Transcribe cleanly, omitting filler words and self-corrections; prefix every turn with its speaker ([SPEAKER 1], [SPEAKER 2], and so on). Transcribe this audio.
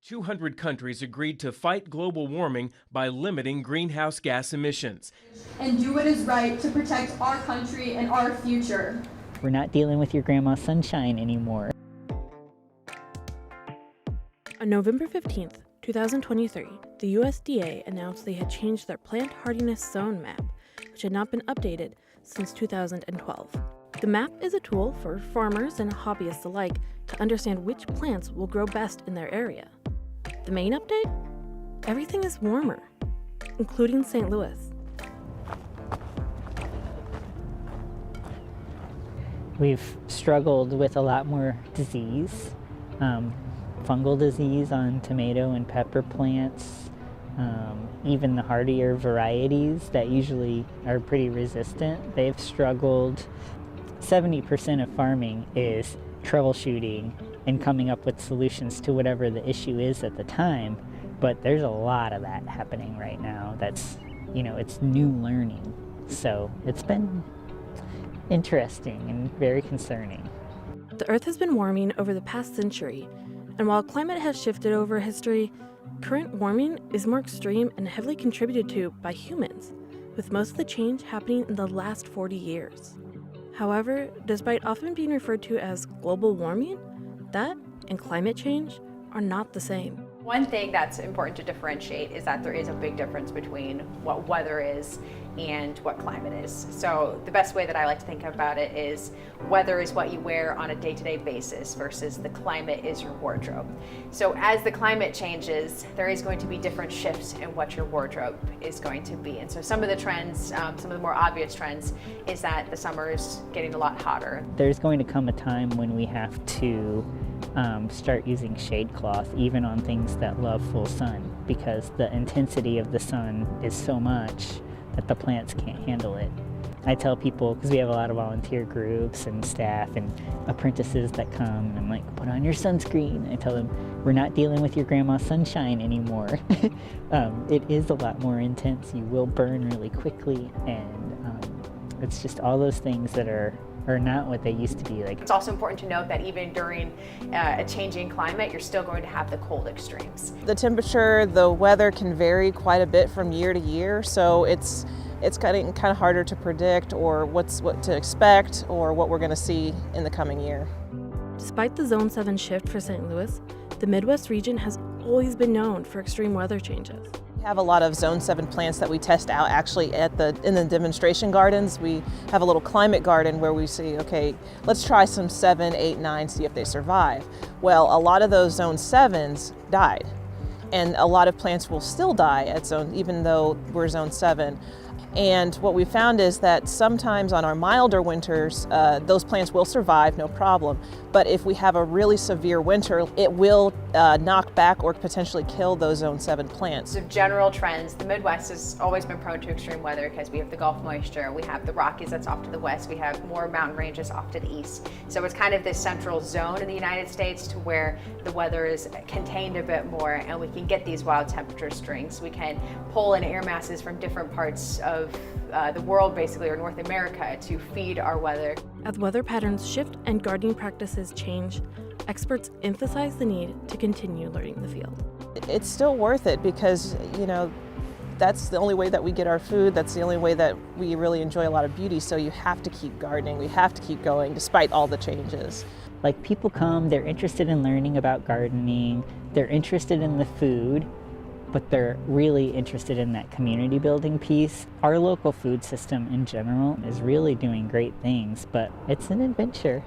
[SPEAKER 1] 200 countries agreed to fight global warming by limiting greenhouse gas emissions.
[SPEAKER 2] And do what is right to protect our country and our future.
[SPEAKER 3] We're not dealing with your grandma's sunshine anymore.
[SPEAKER 4] On November 15th, 2023, the USDA announced they had changed their plant hardiness zone map, which had not been updated since 2012. The map is a tool for farmers and hobbyists alike to understand which plants will grow best in their area. The main update? Everything is warmer, including St. Louis.
[SPEAKER 3] We've struggled with a lot more disease, fungal disease on tomato and pepper plants, even the hardier varieties that usually are pretty resistant. They've struggled. 70% of farming is troubleshooting and coming up with solutions to whatever the issue is at the time, but there's a lot of that happening right now. That's, it's new learning. So it's been interesting and very concerning.
[SPEAKER 4] The Earth has been warming over the past century, and while climate has shifted over history, current warming is more extreme and heavily contributed to by humans, with most of the change happening in the last 40 years. However, despite often being referred to as global warming, that and climate change are not the same.
[SPEAKER 5] One thing that's important to differentiate is that there is a big difference between what weather is and what climate is. So the best way that I like to think about it is weather is what you wear on a day-to-day basis versus the climate is your wardrobe. So as the climate changes, there is going to be different shifts in what your wardrobe is going to be. And so some of the trends, some of the more obvious trends, is that the summer is getting a lot hotter.
[SPEAKER 3] There's going to come a time when we have to start using shade cloth even on things that love full sun, because the intensity of the sun is so much that the plants can't handle it. I tell people, because we have a lot of volunteer groups and staff and apprentices that come, and I'm like, put on your sunscreen. I tell them, we're not dealing with your grandma's sunshine anymore. It is a lot more intense. You will burn really quickly, and it's just all those things that are not what they used to be like.
[SPEAKER 5] It's also important to note that even during a changing climate, you're still going to have the cold extremes.
[SPEAKER 6] The temperature, the weather can vary quite a bit from year to year, so it's getting kind of harder to predict or what to expect or what we're going to see in the coming year.
[SPEAKER 4] Despite the Zone 7 shift for St. Louis, the Midwest region has always been known for extreme weather changes.
[SPEAKER 6] We have a lot of Zone 7 plants that we test out actually in the demonstration gardens. We have a little climate garden where we see, okay, let's try some 7, 8, 9, see if they survive. Well, a lot of those Zone 7s died, and a lot of plants will still die at Zone, even though we're Zone 7. And what we found is that sometimes on our milder winters, those plants will survive, no problem. But if we have a really severe winter, it will knock back or potentially kill those Zone 7 plants.
[SPEAKER 5] So general trends, the Midwest has always been prone to extreme weather because we have the Gulf moisture, we have the Rockies that's off to the west, we have more mountain ranges off to the east. So it's kind of this central zone in the United States to where the weather is contained a bit more, and we can get these wild temperature strings. We can pull in air masses from different parts of the world, basically, or North America, to feed our weather.
[SPEAKER 4] As weather patterns shift and gardening practices change, experts emphasize the need to continue learning the field.
[SPEAKER 6] It's still worth it because, that's the only way that we get our food. That's the only way that we really enjoy a lot of beauty. So you have to keep gardening. We have to keep going despite all the changes.
[SPEAKER 3] Like, people come, they're interested in learning about gardening, they're interested in the food, but they're really interested in that community building piece. Our local food system in general is really doing great things, but it's an adventure.